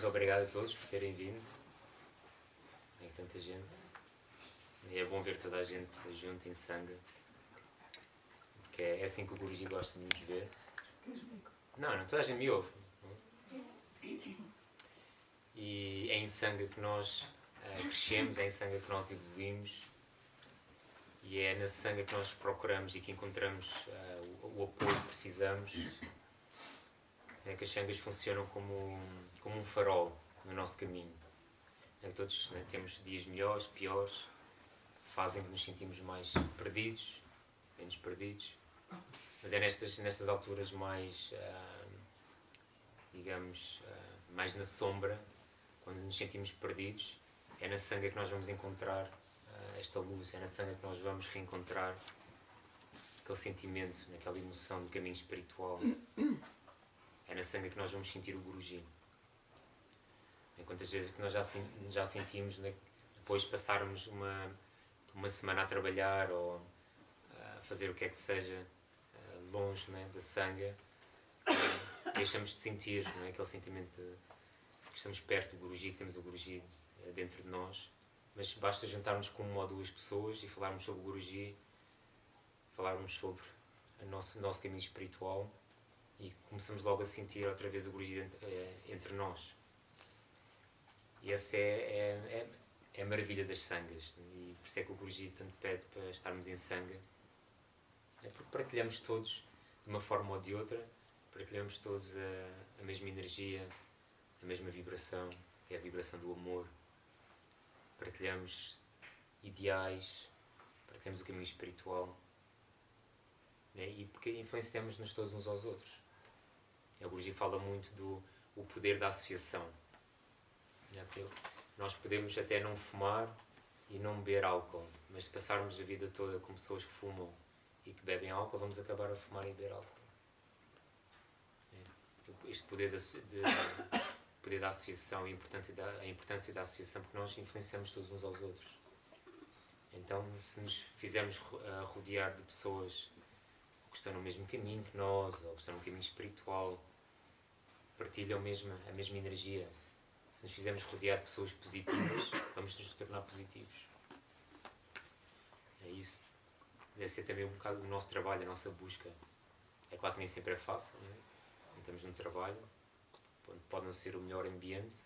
obrigado a todos por terem vindo. É tanta gente. E é bom ver toda a gente junto em Sangha. Que é assim que o Guruji gosta de nos ver. Não, toda a gente me ouve. E é em Sangha que nós crescemos, é em Sangha que nós evoluímos. E é na Sangha que nós procuramos e que encontramos o apoio que precisamos. É que as Sanghas funcionam como um farol no nosso caminho. É que todos temos dias melhores, piores, fazem que nos sentimos mais perdidos, menos perdidos. Mas é nestas alturas mais, digamos, mais na sombra, quando nos sentimos perdidos, é na Sangha que nós vamos encontrar esta luz, é na Sangha que nós vamos reencontrar aquele sentimento, aquela emoção do caminho espiritual. É na Sangha que nós vamos sentir o Guruji. Quantas vezes que nós já sentimos, depois de passarmos uma semana a trabalhar ou a fazer o que é que seja longe da Sangha, deixamos de sentir aquele sentimento de que estamos perto do Guruji, que temos o Guruji dentro de nós. Mas basta juntarmos com uma ou duas pessoas e falarmos sobre o Guruji, falarmos sobre o nosso caminho espiritual, e começamos logo a sentir outra vez o Guruji entre nós. E essa é a maravilha das Sanghas. E por isso é que o Guruji tanto pede para estarmos em Sangha. É porque partilhamos todos, de uma forma ou de outra, partilhamos todos a mesma energia, a mesma vibração, que é a vibração do amor. Partilhamos ideais, partilhamos o caminho espiritual. E porque influenciamos-nos todos uns aos outros. O Guruji fala muito do poder da associação. Nós podemos até não fumar e não beber álcool, mas se passarmos a vida toda com pessoas que fumam e que bebem álcool, vamos acabar a fumar e beber álcool. Este poder da associação e a importância da associação, porque nós influenciamos todos uns aos outros. Então, se nos fizermos rodear de pessoas que estão no mesmo caminho que nós, ou que estão no caminho espiritual, partilham a mesma energia. Se nos fizermos rodear de pessoas positivas, vamos nos tornar positivos. É isso. Deve ser também um bocado o nosso trabalho, a nossa busca. É claro que nem sempre é fácil, não é? Estamos no trabalho, pode não ser o melhor ambiente,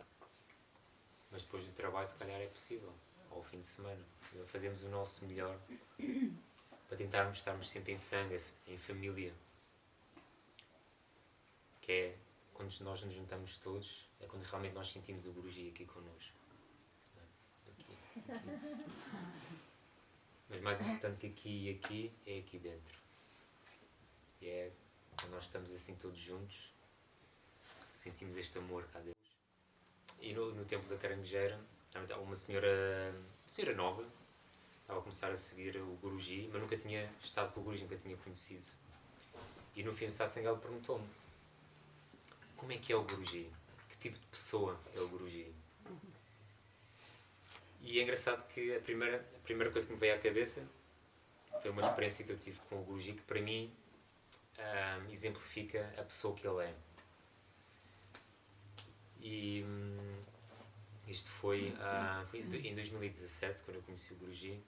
mas depois do trabalho se calhar é possível. Ou ao fim de semana. Fazemos o nosso melhor para tentarmos estarmos sempre em Sangha, em família. Que é quando nós nos juntamos todos, é quando realmente nós sentimos o Guruji aqui connosco. Aqui. Mas mais importante que aqui e aqui, é aqui dentro. E é quando nós estamos assim todos juntos, sentimos este amor cá dentro. E no templo da Caranguejeira, uma senhora nova, estava a começar a seguir o Guruji, mas nunca tinha estado com o Guruji, nunca tinha conhecido. E no fim do satsang ela perguntou-me: como é que é o Guruji? Que tipo de pessoa é o Guruji? E é engraçado que a primeira coisa que me veio à cabeça foi uma experiência que eu tive com o Guruji, que para mim exemplifica a pessoa que ele é. E isto foi em 2017, quando eu conheci o Guruji.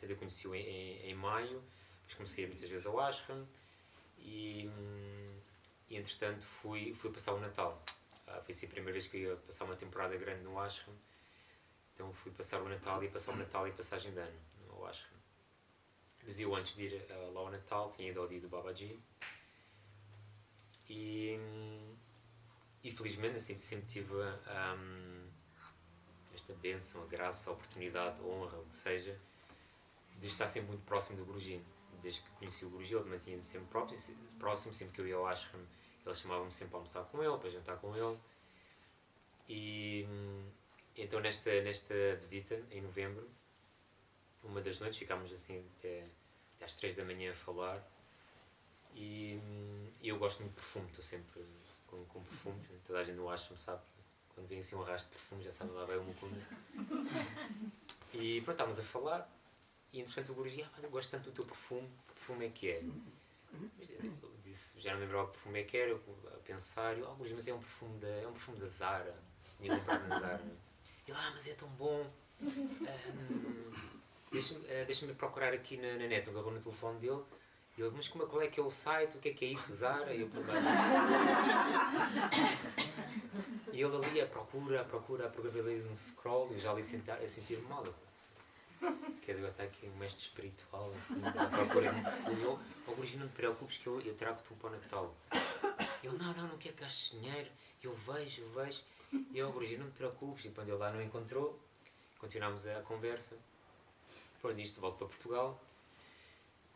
Eu conheci-o em maio, depois comecei a ir muitas vezes ao ashram e entretanto fui passar o Natal. Foi assim a primeira vez que eu ia passar uma temporada grande no ashram. Então fui passar o Natal e passagem de ano no ashram. Mas eu, antes de ir lá ao Natal, tinha ido ao dia do Babaji. E felizmente eu sempre tive esta bênção, a graça, a oportunidade, a honra, o que seja, de estar sempre muito próximo do Guruji. Desde que conheci o Guruji, ele mantinha-me sempre próximo, sempre que eu ia ao ashram, ele chamava-me sempre para almoçar com ele, para jantar com ele. E então nesta visita, em novembro, uma das noites, ficámos assim até às 3 da manhã a falar. E eu gosto muito de perfume, estou sempre com perfumes. Toda a gente no ashram sabe, quando vem assim um arrasto de perfume, já sabe, lá vai o Mukunda. E pronto, estávamos a falar. E entretanto o Guruji: eu gosto tanto do teu perfume, que perfume é que é? Mas eu disse, já não lembrava que perfume é que era, eu a pensar, mas é um perfume da Zara. Tinha comprado na Zara. Ele, mas é tão bom. Deixa-me procurar aqui na net. Eu agarrou no telefone dele. E ele, mas qual é que é o site? O que é isso, Zara? E eu e ele ali a procura ali um scroll. E eu já ali a sentir-me mal. Quer dizer, está aqui um mestre espiritual à procura de um perfume. Gurji, não te preocupes que eu trago-te para o Natal. Ele, não quero que gastes dinheiro. Eu vejo. E eu, Gurji, não te preocupes. E quando ele lá não encontrou, continuámos a conversa. Pronto, isto volto para Portugal.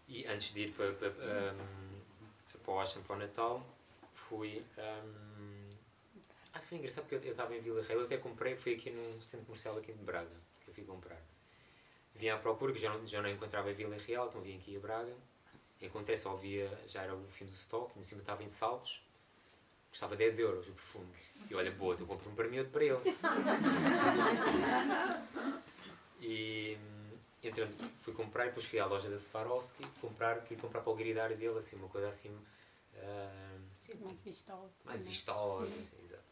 E antes de ir para o Ashram para o Natal, fui... foi engraçado porque eu estava em Vila Real. Eu até comprei, fui aqui no centro comercial aqui de Braga, que eu fui comprar. Vim à procura, que já não encontrava em Vila Real, então vim aqui a Braga. Encontrei, já era o fim do estoque, em cima estava em saldos. Custava 10 euros o perfume. E olha, boa, eu compro um para mim e outro para ele. E entretanto fui comprar e depois fui à loja da Swarovski queria comprar para o gridário dele, assim, uma coisa assim... mais vistosa. Exato.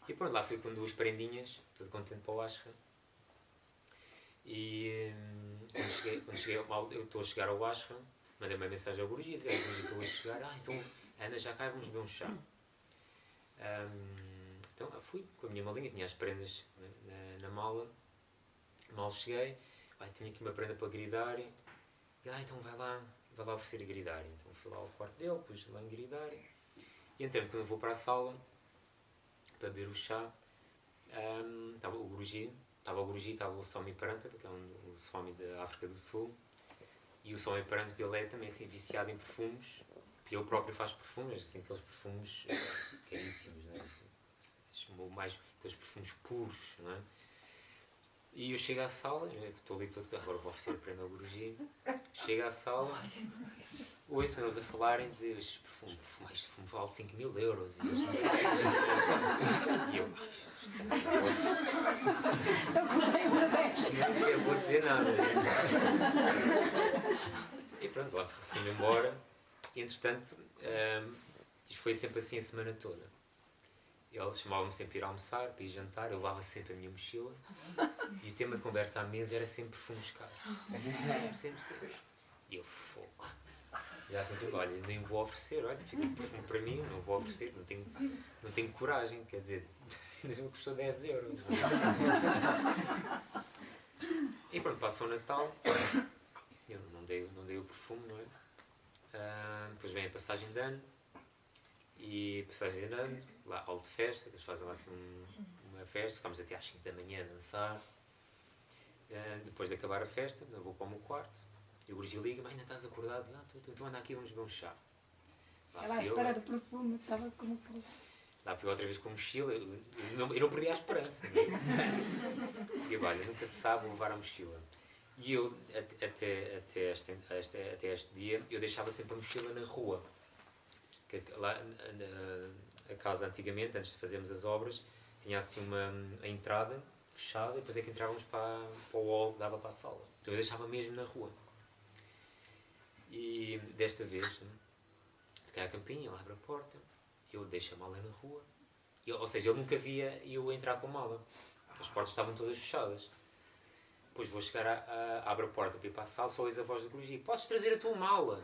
E pronto, lá fui com 2 prendinhas, todo contente para o Ashram. E quando cheguei eu estou a chegar ao Ashram, mandei uma mensagem ao Gurji, dizia, estou a chegar, então anda já cá e vamos beber um chá. Então fui com a minha malinha, tinha as prendas na mala, mal cheguei, tinha aqui uma prenda para gridar, e então vai lá oferecer a gridar. Então fui lá ao quarto dele, pus lá em gridar, e entretanto quando eu vou para a sala para beber o chá, estava o Gurji, estava o Swami Paranta, porque é um Swami da África do Sul, e o Swami Paranta, ele é também assim, viciado em perfumes, porque ele próprio faz perfumes, assim, aqueles perfumes caríssimos, não é? Mais aqueles perfumes puros, não é? E eu chego à sala, estou ali todo, agora vou oferecer a prenda ao Gurji, chego à sala, ouço eles a falarem de estes perfumes, este perfume vale 5.000 euros, e eu não vou dizer nada. E pronto, lá fui-me embora. E entretanto, isto foi sempre assim a semana toda. Eles chamavam-me sempre para ir almoçar, para ir jantar, eu levava sempre a minha mochila. E o tema de conversa à mesa era sempre perfumes caros. Sempre. E eu, fogo. Já senti, olha, nem vou oferecer, olha, fica um perfume para mim, não vou oferecer, não tenho coragem, quer dizer... Ainda me custou 10 euros. E pronto, passou o Natal. Eu não dei o perfume, não é? Depois vem a passagem de ano. E passagem de ano, lá, hall de festa, que eles fazem lá assim uma festa. Ficámos até às 5 da manhã a dançar. Depois de acabar a festa, eu vou para o meu quarto. E o Gurji liga-me, ainda estás acordado? Então anda aqui, vamos beber um chá. Ela à espera do perfume, estava como... Lá fui outra vez com a mochila, eu não perdi a esperança. E eu, olha, nunca se sabe levar a mochila. E eu, até este dia, eu deixava sempre a mochila na rua. Que lá, a casa antigamente, antes de fazermos as obras, tinha assim a entrada fechada, e depois é que entrávamos para o hall que dava para a sala. Então eu deixava mesmo na rua. E desta vez, toquei à campainha, ele abre a porta, eu deixo a mala na rua. Ou seja, ele nunca via eu entrar com a mala. As portas estavam todas fechadas. Depois vou chegar, abro a porta para ir para a sala, só ouço a voz do Gurji. Podes trazer a tua mala?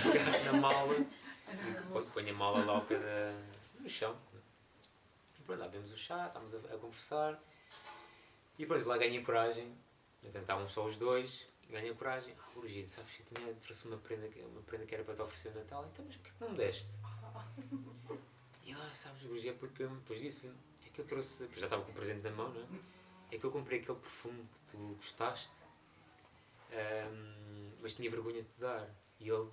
Pegar na mala, ponho a mala lá ao pé no chão. E pronto, lá vemos o chá, estamos a conversar. E pronto, lá ganhei coragem. Então estavam só os dois. Ganhei coragem. Gurji, sabes que eu trouxe uma prenda que era para te oferecer no Natal. Então, mas porquê que não me deste? E eu, sabes, Gurji, é porque depois disse, é que eu trouxe, já estava com o presente na mão, não é? É que eu comprei aquele perfume que tu gostaste, mas tinha vergonha de te dar. E ele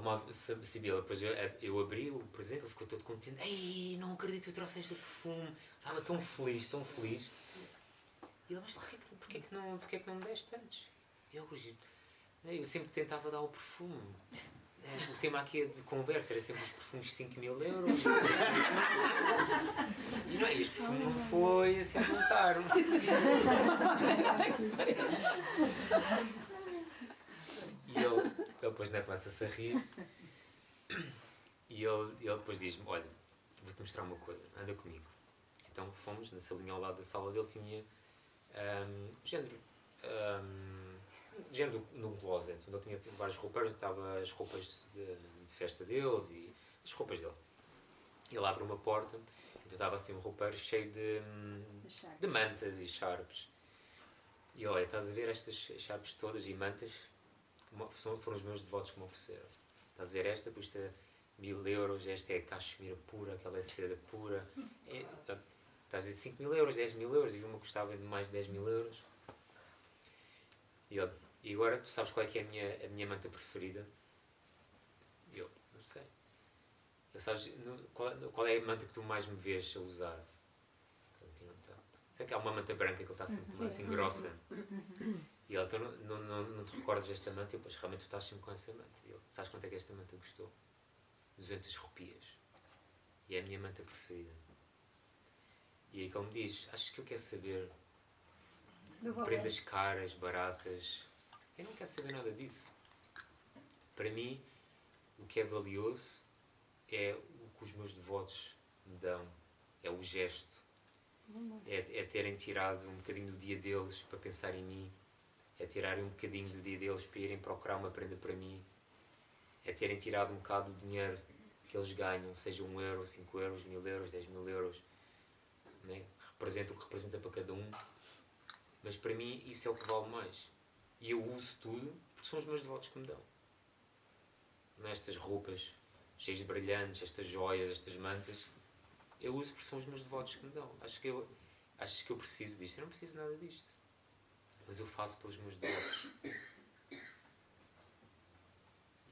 mal sabia, depois eu abri o presente, ele ficou todo contente. Ei, não acredito que eu trouxe este perfume. Estava tão feliz, tão feliz. E ele, mas porquê que não me deste antes? E eu sempre tentava dar o perfume. O tema aqui de conversa era sempre os perfumes de 5.000 euros. E não é, este perfume não foi assim tão caro. começa-se a rir. E ele depois diz-me, olha, vou-te mostrar uma coisa, anda comigo. Então fomos, na salinha ao lado da sala dele tinha género num closet, onde ele tinha várias roupas, estava as roupas de festa deles e as roupas dele. Ele abre uma porta, então estava assim um roupeiro cheio de mantas e charpes. E olha, estás a ver estas charpes todas e mantas? Foram os meus devotos que me ofereceram. Estás a ver esta custa 1000 euros, esta é cachemira pura, aquela é seda pura. Estás a dizer 5.000 euros, 10.000 euros, e uma custava de mais de 10.000 euros. E agora tu sabes qual é que é a minha manta preferida? E eu, não sei. Sabes, qual é a manta que tu mais me vês a usar? Sei que há uma manta branca que ele está sempre assim grossa. E ele, então não te recordas desta manta? E depois realmente tu estás sempre com essa manta. E ele, sabes quanto é que esta manta custou? 200 rupias. E é a minha manta preferida. E aí que ele me diz, achas que eu quero saber prendas caras, baratas? Eu não quero saber nada disso. Para mim, o que é valioso é o que os meus devotos me dão. É o gesto. É terem tirado um bocadinho do dia deles para pensar em mim. É tirarem um bocadinho do dia deles para irem procurar uma prenda para mim. É terem tirado um bocado do dinheiro que eles ganham, seja 1 euro, 5 euros, 1000 euros, 10.000 euros. Né? Representa o que representa para cada um. Mas para mim isso é o que vale mais. E eu uso tudo porque são os meus devotos que me dão. Não é estas roupas cheias de brilhantes, estas joias, estas mantas. Eu uso porque são os meus devotos que me dão. Achas que eu preciso disto? Eu não preciso nada disto. Mas eu faço pelos meus devotos.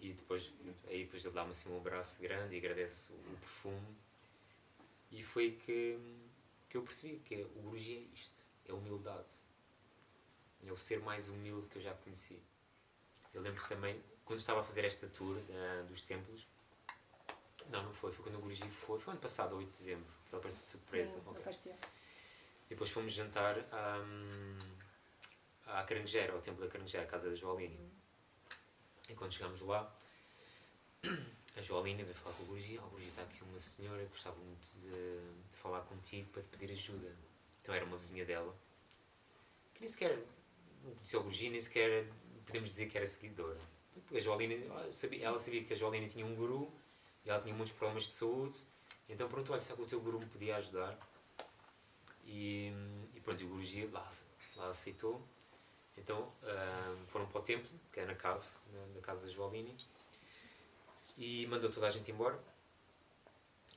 E depois ele dá-me assim um abraço grande e agradece o perfume. E foi que eu percebi que o Guruji é isto. É humildade. É o ser mais humilde que eu já conheci. Eu lembro que também, quando estava a fazer esta tour dos templos, não foi quando o Guruji foi ano passado, 8 de dezembro, que ele parecia surpresa. Sim, okay. Depois fomos jantar à Carangueira, ao templo da Carangueira, à casa da Joalini. E quando chegámos lá, a Joalini veio falar com o Guruji. O Guruji, está aqui uma senhora que gostava muito de falar contigo para te pedir ajuda. Então era uma vizinha dela, que nem sequer conhecia o Guruji, nem sequer podemos dizer que era seguidora. A Joalini, ela sabia que a Joalini tinha um guru e ela tinha muitos problemas de saúde. Então pronto, olha, sabe que o teu guru me podia ajudar. E pronto, o Guruji lá aceitou. Então foram para o templo, que é na cave, na casa da Joalini, e mandou toda a gente embora.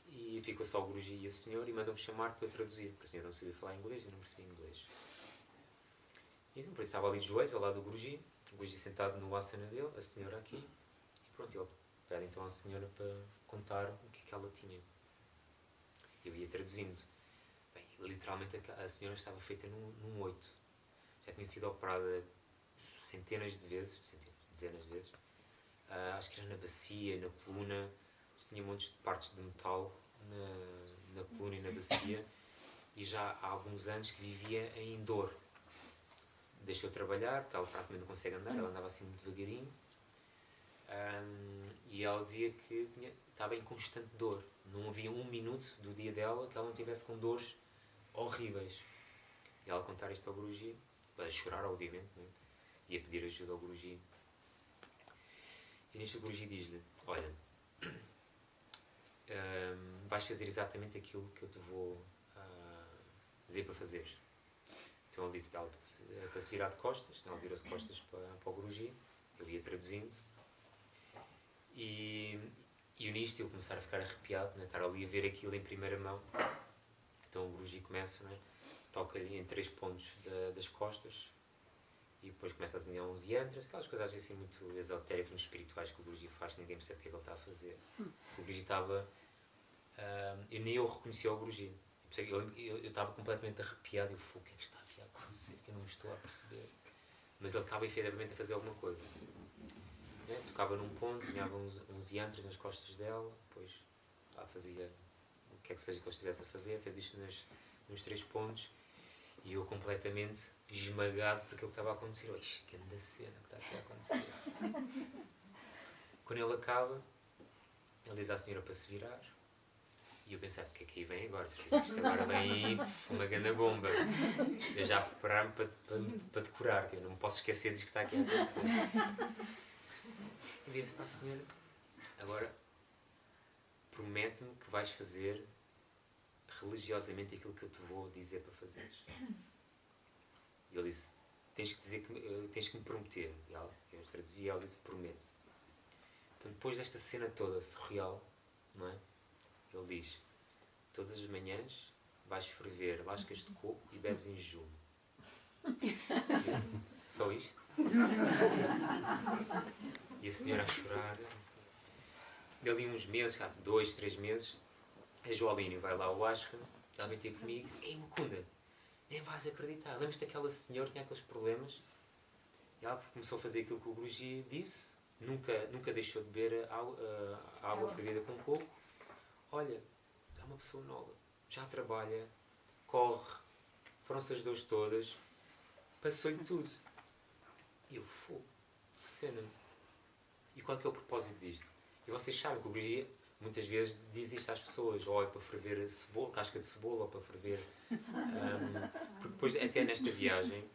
E ficou só o Guruji e a senhora, e mandou-me chamar para traduzir, porque a senhora não sabia falar inglês e não percebia inglês. E então, pronto, estava ali de joelhos ao lado do Guruji, o Guruji sentado no asana dele, a senhora aqui, e pronto, ele pede então à senhora para contar o que é que ela tinha. Eu ia traduzindo. Bem, literalmente a senhora estava feita num 8. Já tinha sido operada dezenas de vezes. Acho que era na bacia, na coluna. Tinha montes de partes de metal na coluna e na bacia. E já há alguns anos que vivia em dor. Deixou de trabalhar, porque ela praticamente não consegue andar. Ela andava assim muito devagarinho. E ela dizia que estava em constante dor. Não havia um minuto do dia dela que ela não estivesse com dores horríveis. E ela contar isto ao Guruji, a chorar obviamente, né? E a pedir ajuda ao Guruji. E nisto o Guruji diz-lhe, olha, vais fazer exatamente aquilo que eu te vou dizer para fazeres. Então ele disse para ela para se virar de costas. Então ela virou-se de costas para o Guruji. Eu ia traduzindo. E nisto eu começar a ficar arrepiado, né? Estar ali a ver aquilo em primeira mão. Então o Guruji começa, né? Toca-lhe em 3 pontos das costas e depois começa a desenhar uns yantras, aquelas coisas assim muito esotéricas, muito espirituais que o Guruji faz, que ninguém percebe o que é que ele está a fazer. O Guruji estava... eu nem eu reconhecia o Guruji. Eu estava completamente arrepiado e eu falei, o que é que está a acontecer? Eu não me estou a perceber. Mas ele estava efetivamente a fazer alguma coisa. Né? Tocava num ponto, desenhava uns yantras nas costas dela, depois fazia o que é que seja que ele estivesse a fazer, fez isto nos 3 pontos e eu completamente esmagado por aquilo que estava a acontecer. Que grande cena que está aqui a acontecer. Quando ele acaba, ele diz à senhora para se virar. E eu pensei, o que é que aí vem agora? Isto agora vem uma grande bomba. Eu já preparar-me para decorar, que eu não me posso esquecer disso que está aqui a acontecer. E vira-se para a senhora, agora promete-me que vais fazer religiosamente aquilo que eu te vou dizer para fazeres. E ele disse, tens que me prometer. E eu traduzi e ela disse, prometo. Então depois desta cena toda surreal, não é? Ele diz, todas as manhãs vais ferver lascas de coco e bebes em jejum. Só isto? E a senhora a chorar. Dali uns meses, 2, 3 meses, a Joaline vai lá ao Ashram, ela vem ter comigo, ei Mukunda, nem vais acreditar, lembras-te daquela senhora que tinha aqueles problemas? E ela começou a fazer aquilo que o Guruji disse, nunca deixou de beber água fervida com coco. Olha, é uma pessoa nova, já trabalha, corre, foram-se as dores todas, passou-lhe tudo. E eu, fogo, que cena. E qual é que é o propósito disto? E vocês sabem que o Guruji muitas vezes diz isto às pessoas, ou é para ferver cebola, casca de cebola, ou para ferver... porque depois, até nesta viagem,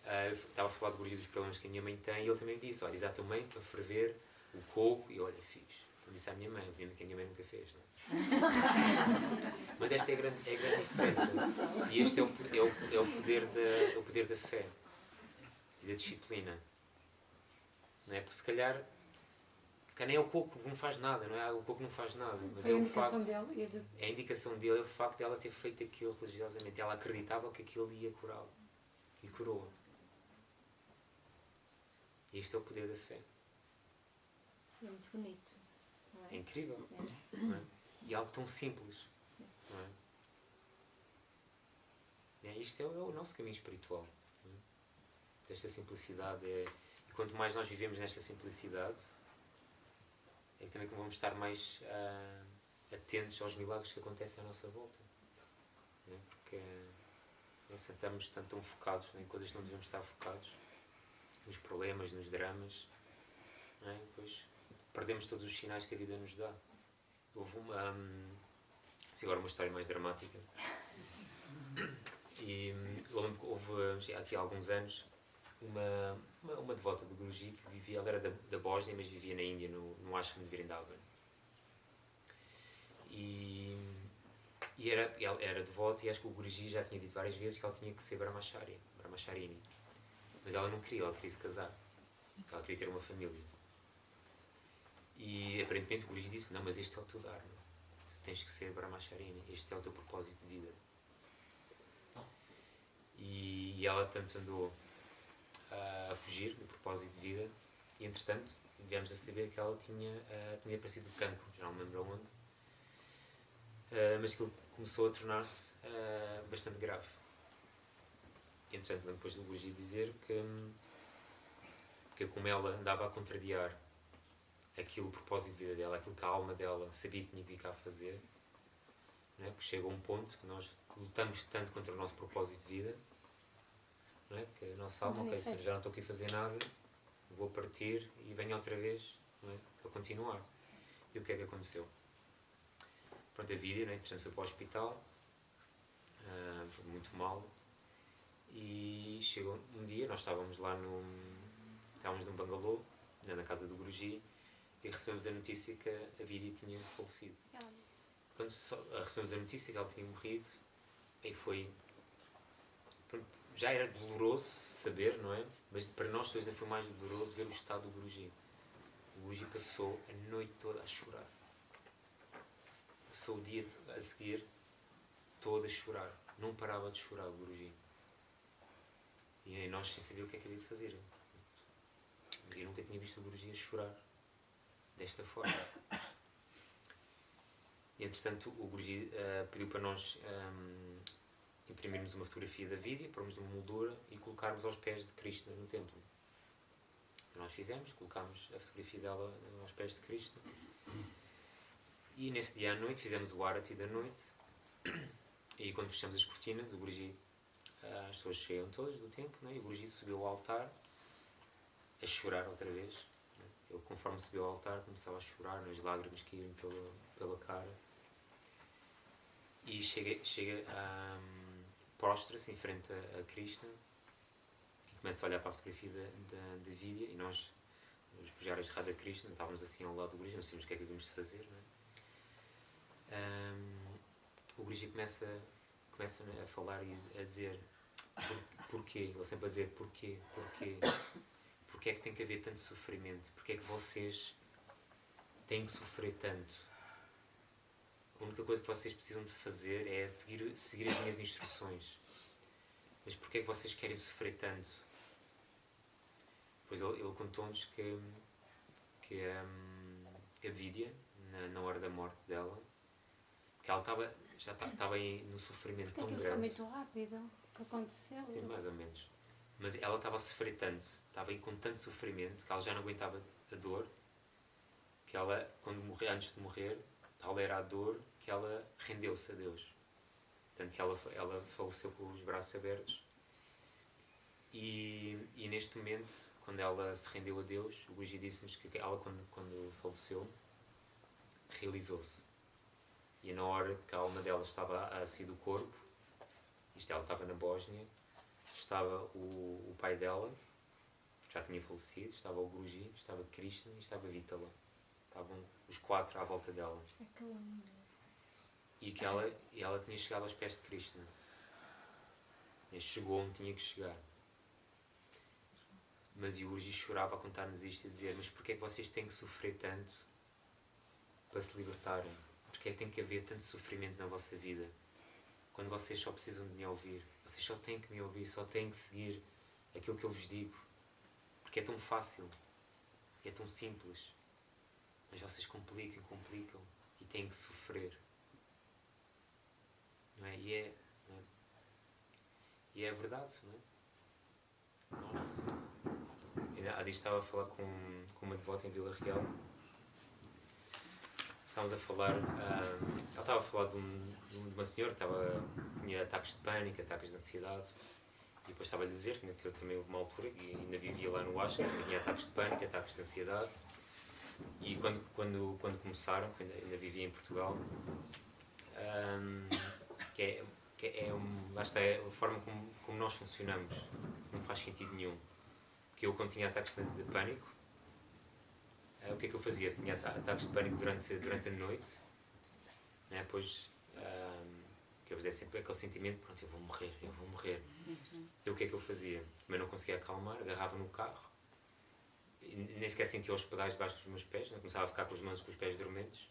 eu estava a falar do Guruji dos problemas que a minha mãe tem, e ele também disse, olha, diz à tua mãe para ferver o coco, e olha, fiz. Eu disse à minha mãe, obviamente que a minha mãe nunca fez, não é? Mas esta é a grande diferença. E este é o poder da fé e da disciplina. Não é? Porque se calhar nem é o coco que não faz nada, não é? O coco não faz nada. Mas é o facto, a indicação dele é o facto de ela ter feito aquilo religiosamente. Ela acreditava que aquilo ia curá-la. E curou-a. E este é o poder da fé. É muito bonito. Não é? É incrível. Não é? E algo tão simples. Não é? Isto é o nosso caminho espiritual. Não é? Desta simplicidade. E quanto mais nós vivemos nesta simplicidade, é que também vamos estar mais atentos aos milagres que acontecem à nossa volta. Não é? Porque estamos tão focados em coisas que não devemos estar focados, nos problemas, nos dramas, não é? Depois perdemos todos os sinais que a vida nos dá. Houve agora uma história mais dramática. E eu lembro que houve, aqui há alguns anos, uma devota do Guruji que vivia, ela era da Bósnia, mas vivia na Índia, no Ashram de Vrindavan. Ela era devota, e acho que o Guruji já tinha dito várias vezes que ela tinha que ser Brahmacharini. Mas ela não queria, ela queria se casar. Ela queria ter uma família. E aparentemente o Guruji disse, não, mas este é o teu dharma. Tu tens que ser Brahmacharini, este é o teu propósito de vida. E ela tanto andou a fugir do propósito de vida, e entretanto viemos a saber que ela tinha aparecido de cancro, já não me lembro onde, mas aquilo começou a tornar-se bastante grave. E entretanto lembro depois do Guruji dizer que como ela andava a contrariar aquilo, o propósito de vida dela, aquilo que a alma dela sabia que tinha que vir cá a fazer, não é? Porque chega a um ponto que nós lutamos tanto contra o nosso propósito de vida, não é? Que a nossa alma, ok, se já não estou aqui a fazer nada, vou partir e venho outra vez, não é? Para continuar. E o que é que aconteceu? Pronto, a vida, né? Entretanto foi para o hospital, foi muito mal, e chegou um dia, nós estávamos num bangalô, na casa do Guruji, e recebemos a notícia que a Vidya tinha falecido. Quando recebemos a notícia que ela tinha morrido, aí foi... Já era doloroso saber, não é? Mas para nós todos ainda foi mais doloroso ver o estado do Guruji. O Guruji passou a noite toda a chorar. Passou o dia a seguir todo a chorar. Não parava de chorar o Guruji. E nós sem saber o que é que havia de fazer. Eu nunca tinha visto o Guruji a chorar desta forma. E entretanto o Guruji pediu para nós imprimirmos uma fotografia da Vidya, pormos numa moldura e colocarmos aos pés de Krishna no templo. Então nós fizemos, colocámos a fotografia dela aos pés de Krishna. E nesse dia à noite fizemos o Arati da noite, e quando fechamos as cortinas, o Guruji, as pessoas saíram todas do templo, né? E o Guruji subiu ao altar a chorar outra vez. Né? ele, conforme subiu ao altar, começava a chorar, as lágrimas que iam pela cara. E chega a prostra-se em frente a Krishna e começa a olhar para a fotografia da Vidya, e nós, os pujaris de Radha Krishna, estávamos assim ao lado do Guruji, não sabíamos o que é que havíamos de fazer, não é? O Guruji começa a falar e a dizer porquê, ele sempre a dizer porquê é que tem que haver tanto sofrimento, porquê é que vocês têm que sofrer tanto. A única coisa que vocês precisam de fazer é seguir as minhas instruções. Mas porquê é que vocês querem sofrer tanto? Pois ele contou-nos que a Vidya, na hora da morte dela, que ela já estava no sofrimento tão grande. Foi muito rápido o que aconteceu. Sim, mais ou menos. Mas ela estava a sofrer tanto, estava aí com tanto sofrimento, que ela já não aguentava a dor, que ela, antes de morrer, tal era a dor que ela rendeu-se a Deus. Portanto, que ela faleceu com os braços abertos. E neste momento, quando ela se rendeu a Deus, o Guruji disse-nos que ela, quando faleceu, realizou-se. E na hora que a alma dela estava a sair do corpo, ela estava na Bósnia, estava o pai dela, já tinha falecido, estava o Guruji, estava Krishna e estava Vitala. Estavam os 4 à volta dela. E que ela tinha chegado aos pés de Krishna. E chegou onde tinha que chegar. Mas o Guruji chorava a contar-nos isto e a dizer: mas porquê é que vocês têm que sofrer tanto para se libertarem? Porquê é que tem que haver tanto sofrimento na vossa vida? Quando vocês só precisam de me ouvir. Vocês só têm que me ouvir, só têm que seguir aquilo que eu vos digo. Porque é tão fácil. É tão simples. Mas vocês complicam e têm que sofrer. Não é? E é verdade, não é? Há dias estava a falar com uma devota em Vila Real. Estávamos a falar, ela estava a falar de uma senhora que tinha ataques de pânico, ataques de ansiedade, e depois estava a lhe dizer que eu também houve uma altura e ainda vivia lá no Ashram, que tinha ataques de pânico, ataques de ansiedade, e quando começaram, que ainda vivia em Portugal, lá está, é a forma como nós funcionamos, não faz sentido nenhum. Que eu, quando tinha ataques de pânico, o que é que eu fazia? Eu tinha ataques de pânico durante a noite, né? Depois, que eu fazia sempre aquele sentimento, pronto, eu vou morrer. Então o que é que eu fazia? Mas não conseguia acalmar, agarrava no carro, e nem sequer sentia os pedais debaixo dos meus pés, né? Começava a ficar com os pés dormentes,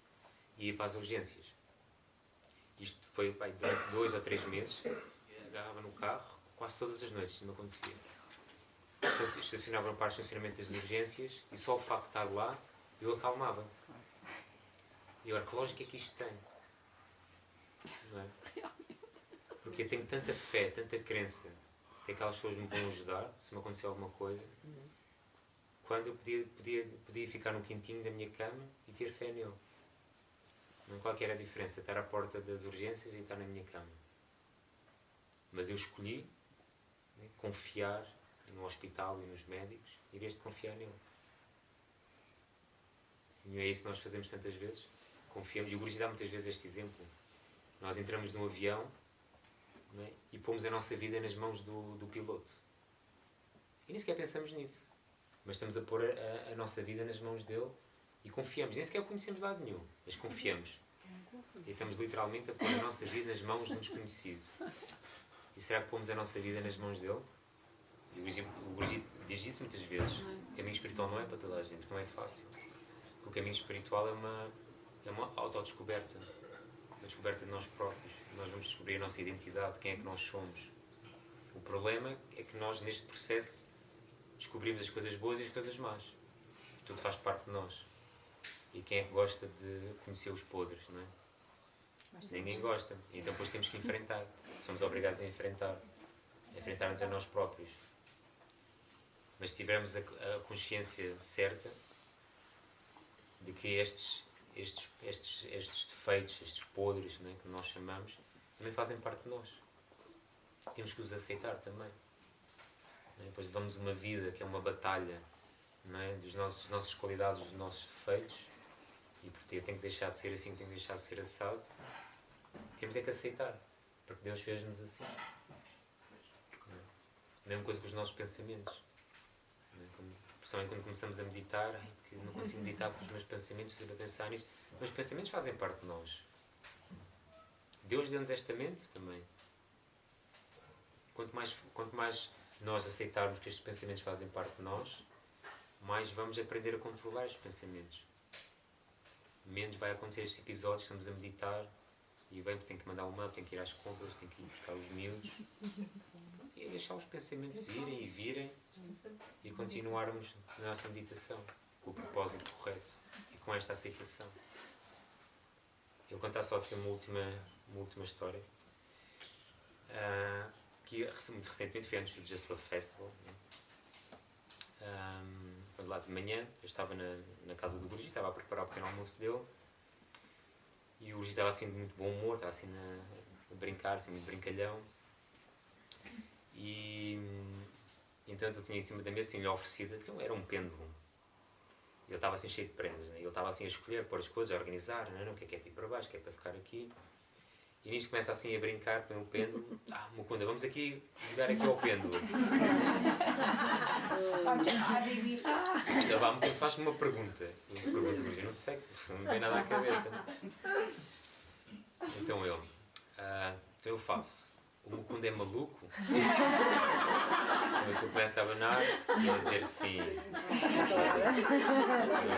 e ia para as urgências. Isto foi durante 2 ou 3 meses, agarrava no carro, quase todas as noites, isso me acontecia. Estacionava no parque de estacionamento das urgências e só o facto de estar lá eu acalmava. E agora, que lógica é que isto tem? Não é? Porque eu tenho tanta fé, tanta crença que aquelas pessoas me vão ajudar se me acontecer alguma coisa, quando eu podia ficar no quintinho da minha cama e ter fé nele. Não, qual que era a diferença? Estar à porta das urgências e estar na minha cama. Mas eu escolhi, né, confiar no hospital e nos médicos, em vez de confiar nele. E é isso que nós fazemos tantas vezes. Confiamos, e o Guruji dá muitas vezes este exemplo. Nós entramos num avião, não é, e pomos a nossa vida nas mãos do piloto. E nem sequer pensamos nisso. Mas estamos a pôr a nossa vida nas mãos dele e confiamos. Nem sequer o conhecemos de lado nenhum, mas confiamos. E estamos literalmente a pôr a nossa vida nas mãos de um desconhecido. E será que pomos a nossa vida nas mãos dele? E o Guruji diz isso muitas vezes. O caminho espiritual não é para toda a gente, não é fácil. O caminho espiritual é uma autodescoberta, uma descoberta de nós próprios. Nós vamos descobrir a nossa identidade, quem é que nós somos. O problema é que nós, neste processo, descobrimos as coisas boas e as coisas más. Tudo faz parte de nós. E quem é que gosta de conhecer os podres, não é? Ninguém gosta. E então depois temos que enfrentar. Somos obrigados a enfrentar-nos a nós próprios. Mas se tivermos a consciência certa de que estes defeitos, estes podres, né, que nós chamamos, também fazem parte de nós. Temos que os aceitar também. Depois levamos uma vida que é uma batalha não é? Das nossas qualidades, dos nossos defeitos, e porque eu tenho que deixar de ser assim, tenho que deixar de ser assado. Temos é que aceitar, porque Deus fez-nos assim. Não é? A mesma coisa com os nossos pensamentos. Não é? Principalmente quando começamos a meditar, que não consigo meditar porque os meus pensamentos, sempre a pensar nisso. Os meus pensamentos fazem parte de nós. Deus deu-nos esta mente também. Quanto mais nós aceitarmos que estes pensamentos fazem parte de nós, mais vamos aprender a controlar os pensamentos. Menos vai acontecer estes episódios, estamos a meditar e bem, tenho que mandar um mail, tenho que ir às compras, tenho que ir buscar os miúdos e deixar os pensamentos irem e virem e continuarmos na nossa meditação com o propósito correto e com esta aceitação. Eu vou contar só assim uma última história. Que muito recentemente foi antes do Just Love Festival. Quando lá de manhã eu estava na casa do Gurji, estava a preparar o pequeno almoço dele e o Gurji estava assim de muito bom humor, estava assim a brincar, assim muito brincalhão, e então eu tinha em cima da mesa assim, lhe oferecido assim, era um pêndulo. Ele estava assim cheio de prendas, né? Ele estava assim a escolher, pôr as coisas, a organizar, não, o que é para ir para baixo, o que é para ficar aqui. E nisto começa assim a brincar com o pêndulo. Mukunda, vamos aqui jogar aqui ao pêndulo. Ele vai, Mukunda, faz-me uma pergunta. E ele pergunta, eu não sei, não me vem nada à cabeça. Então ele, então eu faço. O Mukunda é maluco? Então ele começa a abanar e a dizer sim. O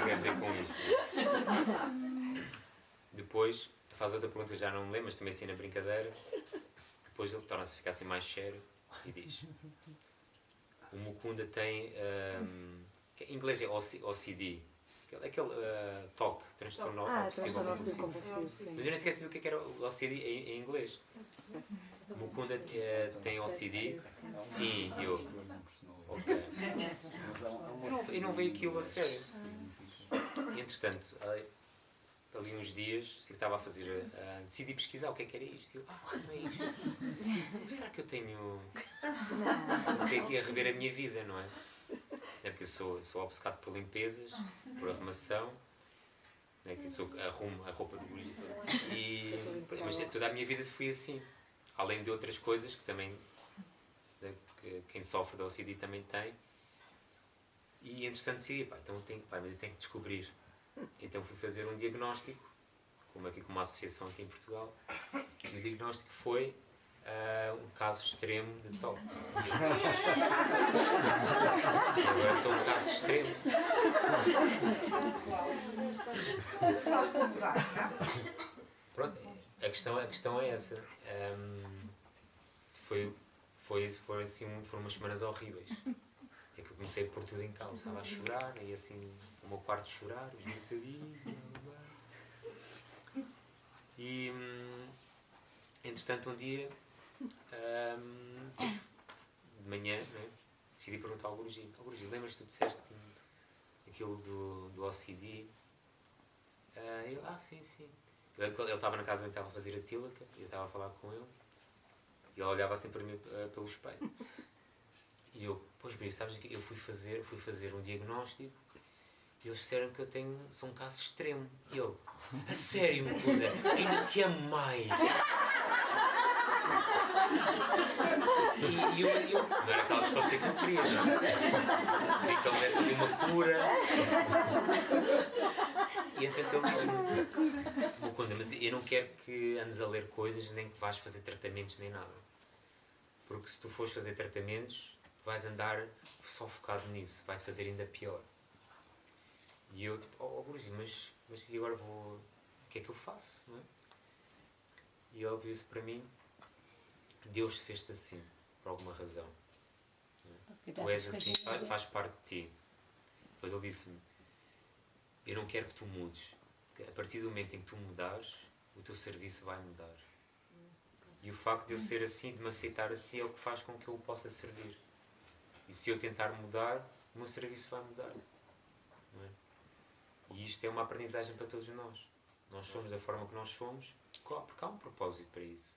que quer dizer com isto? Depois faz outra pergunta que eu já não me lembro, mas também assim na brincadeira. Depois ele torna-se a ficar assim mais sério e diz: o Mukunda tem, em inglês é OCD, aquele TOC, transtorno obsessivo compulsivo. Mas eu nem esqueci o que era o OCD em inglês. O Mukunda tem OCD? Sim, eu. Ok. E não veio aquilo a sério. Entretanto, ali uns dias, eu estava a fazer, decidi pesquisar o que era isto. E eu, não é isto. Será que eu tenho... Comecei aqui a rever a minha vida, não é? É porque eu sou obcecado por limpezas, por arrumação, é que eu arrumo a roupa do Gurji toda. Mas toda a minha vida foi assim. Além de outras coisas que também, que quem sofre da OCD também tem. E entretanto decidi, mas eu tenho que descobrir. Então fui fazer um diagnóstico, como uma associação aqui em Portugal, e o diagnóstico foi um caso extremo de TOC. Agora sou um caso extremo. Pronto, a questão é essa. Foram umas semanas horríveis. É que eu comecei a pôr tudo em causa, estava a chorar, e assim, o meu quarto chorar, os mensadinhos, e entretanto um dia, de manhã, né, decidi perguntar ao Gurji, lembras-te que tu disseste aquilo do OCD? Ele, sim. Ele estava na casa onde estava a fazer a tílaca, e eu estava a falar com ele, e ele olhava assim para mim pelo espelho. E eu, sabes que eu fui fazer um diagnóstico e eles disseram que sou um caso extremo. E eu, a sério, Mukunda, ainda te amo mais. E eu não era aquela resposta que eu queria, não é? Então desse ali uma cura. E então ele diz-me, Mukunda, mas eu não quero que andes a ler coisas, nem que vais fazer tratamentos, nem nada. Porque se tu fores fazer tratamentos, vais andar só focado nisso, vai-te fazer ainda pior. E eu tipo, Gurji, mas e agora o que é que eu faço? Não é? E ele disse para mim, Deus fez-te assim, por alguma razão. É? Tu és assim, faz parte de ti. Depois ele disse-me, eu não quero que tu mudes, porque a partir do momento em que tu mudares, o teu serviço vai mudar. E o facto de eu ser assim, de me aceitar assim, é o que faz com que eu o possa servir. E se eu tentar mudar, o meu serviço vai mudar. Não é? E isto é uma aprendizagem para todos nós. Nós somos da forma que nós somos, porque há um propósito para isso.